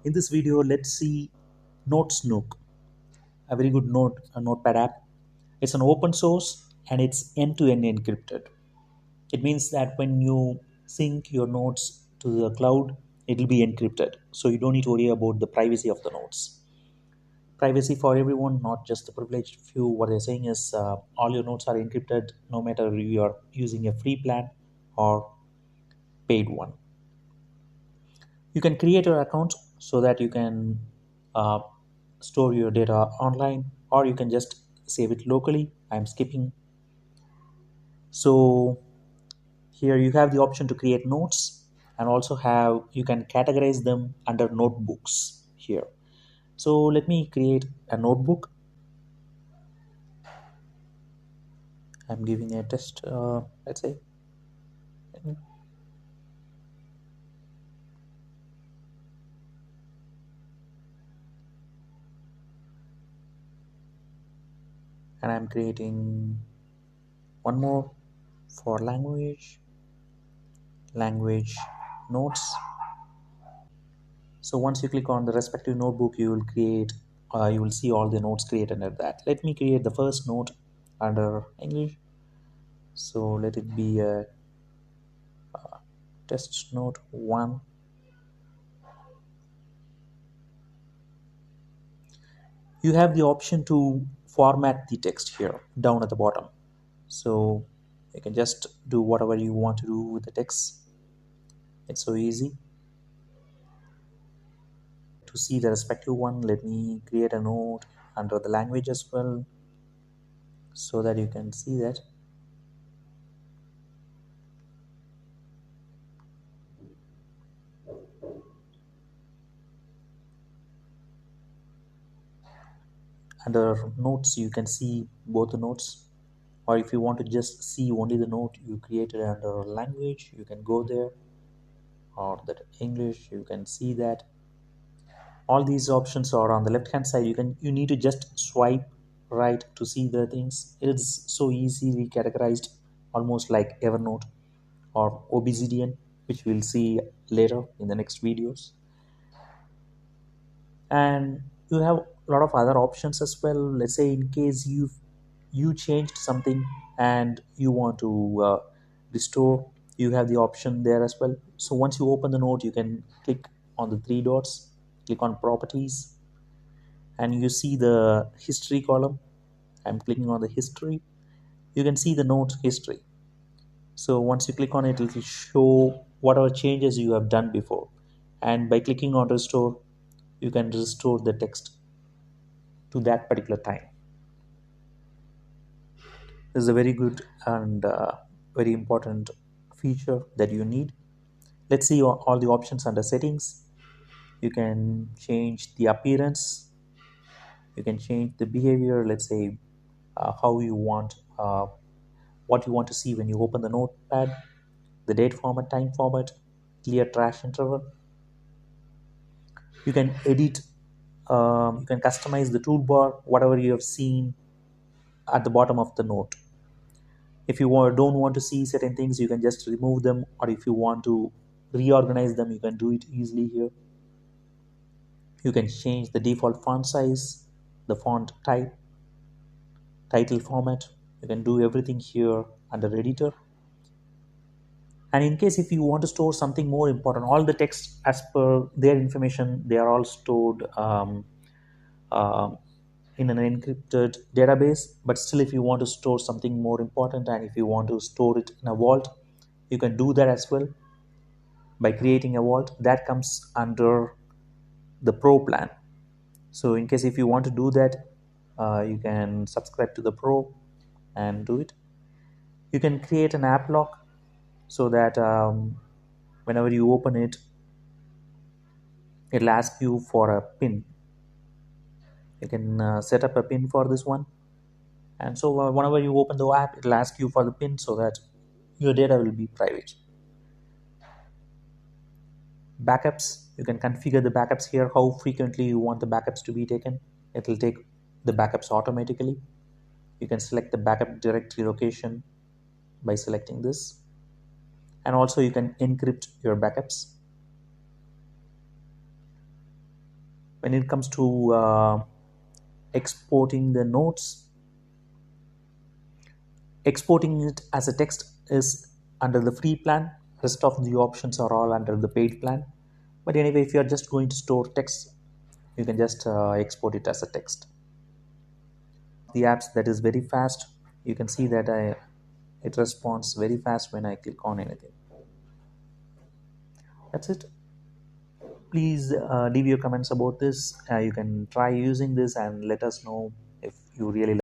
In this video, let's see NotesNook, a very good notepad app. It's an open source and it's end-to-end encrypted. It means that when you sync your notes to the cloud, it will be encrypted. So you don't need to worry about the privacy of the notes. Privacy for everyone, not just the privileged few. What they're saying is all your notes are encrypted no matter you are using a free plan or paid one. You can create your account so that you can uh, store your data online, or you can just save it locally. I'm skipping. So here you have the option to create notes, and also have you can categorize them under notebooks here. So let me create a notebook. I'm giving a test, let's say. And I'm creating one more for language notes. So once you click on the respective notebook, you will see all the notes created under that. Let me create the first note under English. So let it be a test note 1. You have the option to format the text here down at the bottom. So you can just do whatever you want to do with the text. It's so easy. To see the respective one, let me create a note under the language as well, so that you can see that. Under notes, you can see both the notes, or if you want to just see only the note you created under language, you can go there, or that English, you can see that. All these options are on the left hand side. You need to just swipe right to see the things. It's so easily categorized, almost like EverNote or Obsidian, which we'll see later in the next videos. And you have a lot of other options as well. Let's say in case you changed something and you want to restore, you have the option there as well. So once you open the note, you can click on the three dots, click on properties, and you see the history column. I'm clicking on the history. You can see the note history. So once you click on it, it will show whatever changes you have done before, and by clicking on restore, you can restore the text to that particular time. This is a very good and very important feature that you need. Let's see all the options under settings. You can change the appearance, you can change the behavior. Let's say how you want what you want to see when you open the notepad, the date format, time format, clear trash interval. You can edit, you can customize the toolbar, whatever you have seen at the bottom of the note. If you don't want to see certain things, you can just remove them, or if you want to reorganize them, you can do it easily here. You can change the default font size, the font type, title format. You can do everything here under editor. And in case if you want to store something more important, all the text as per their information, they are all stored uh, in an encrypted database. But still, if you want to store something more important, and if you want to store it in a vault, you can do that as well by creating a vault. That comes under the pro plan. So in case if you want to do that, you can subscribe to the pro and do it. You can create an app lock, so that whenever you open it, it'll ask you for a pin. You can set up a pin for this one, and so whenever you open the app, it'll ask you for the pin, so that your data will be private. Backups, you can configure the backups here, how frequently you want the backups to be taken. It will take the backups automatically. You can select the backup directory location by selecting this, and also you can encrypt your backups. When it comes to exporting the notes, exporting it as a text is under the free plan. Rest of the options are all under the paid plan. But anyway, if you are just going to store text, you can just export it as a text. The apps that is very fast. You can see that it responds very fast when I click on anything. That's it. Please leave your comments about this. You can try using this and let us know if you really